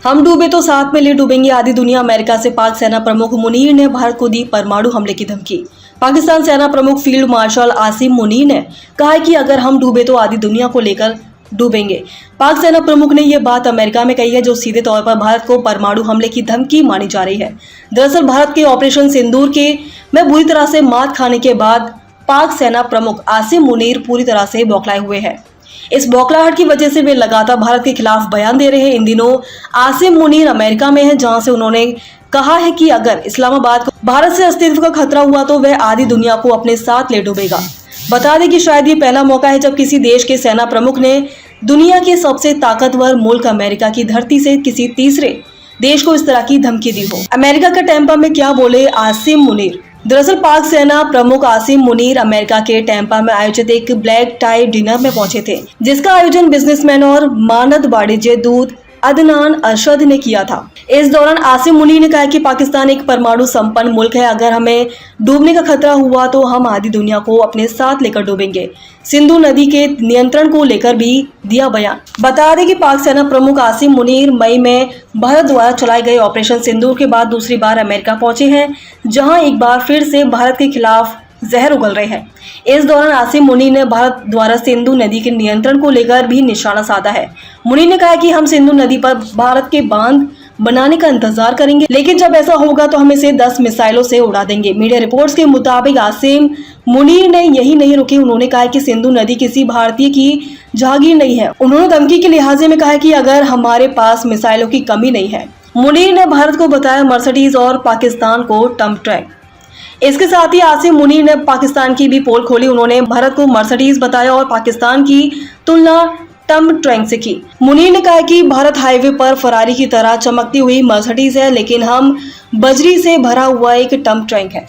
हम डूबे तो साथ में ले डूबेंगे, आधी दुनिया। अमेरिका से पाक सेना प्रमुख मुनीर ने भारत को दी परमाणु हमले की धमकी। पाकिस्तान सेना प्रमुख फील्ड मार्शल आसिम मुनीर ने कहा है कि अगर हम डूबे तो आधी दुनिया को लेकर डूबेंगे। पाक सेना प्रमुख ने यह बात अमेरिका में कही है, जो सीधे तौर पर भारत को परमाणु हमले की धमकी मानी जा रही है। दरअसल भारत के ऑपरेशन सिंदूर में बुरी तरह से मात खाने के बाद पाक सेना प्रमुख आसिम मुनीर पूरी तरह से बौखलाए हुए हैं। इस बौखलाहट की वजह से वे लगातार भारत के खिलाफ बयान दे रहे हैं। इन दिनों आसिम मुनीर अमेरिका में हैं, जहां से उन्होंने कहा है कि अगर इस्लामाबाद को भारत से अस्तित्व का खतरा हुआ तो वह आधी दुनिया को अपने साथ ले डूबेगा। बता दें कि शायद ये पहला मौका है जब किसी देश के सेना प्रमुख ने दुनिया के सबसे ताकतवर मुल्क अमेरिका की धरती से किसी तीसरे देश को इस तरह की धमकी दी हो। अमेरिका का टैंपा में क्या बोले आसिम मुनीर। दरअसल पाक सेना प्रमुख आसिम मुनीर अमेरिका के टैंपा में आयोजित एक ब्लैक टाई डिनर में पहुंचे थे, जिसका आयोजन बिजनेसमैन और मानद वाणिज्य दूत अदनान अरशद ने किया था। इस दौरान आसिम मुनीर ने कहा कि पाकिस्तान एक परमाणु संपन्न मुल्क है। अगर हमें डूबने का खतरा हुआ तो हम आधी दुनिया को अपने साथ लेकर डूबेंगे। सिंधु नदी के नियंत्रण को लेकर भी दिया बयान। बता दें कि पाक सेना प्रमुख आसिम मुनीर मई में भारत द्वारा चलाए गए ऑपरेशन सिंदूर के बाद दूसरी बार अमेरिका पहुंचे हैं, जहां एक बार फिर से भारत के खिलाफ जहर उगल रहे हैं। इस दौरान आसिम मुनीर ने भारत द्वारा सिंधु नदी के नियंत्रण को लेकर भी निशाना साधा है। मुनीर ने कहा कि हम सिंधु नदी पर भारत के बांध बनाने का इंतजार करेंगे, लेकिन जब ऐसा होगा तो हम इसे 10 मिसाइलों से उड़ा देंगे। मीडिया रिपोर्ट्स के मुताबिक आसिम मुनीर ने यही नहीं रुके। उन्होंने कहा कि सिंधु नदी किसी भारतीय की जागीर नहीं है। उन्होंने धमकी के लिहाजे में कहा कि अगर हमारे पास मिसाइलों की कमी नहीं है। मुनीर ने भारत को बताया मर्सिडीज और पाकिस्तान को टम्प ट्रैक। इसके साथ ही आसिम मुनीर ने पाकिस्तान की भी पोल खोली। उन्होंने भारत को मर्सिडीज बताया और पाकिस्तान की तुलना टम्प ट्रैक से की। मुनीर ने कहा कि भारत हाईवे पर फरारी की तरह चमकती हुई मर्सिडीज है, लेकिन हम बजरी से भरा हुआ एक टम्प ट्रैक है।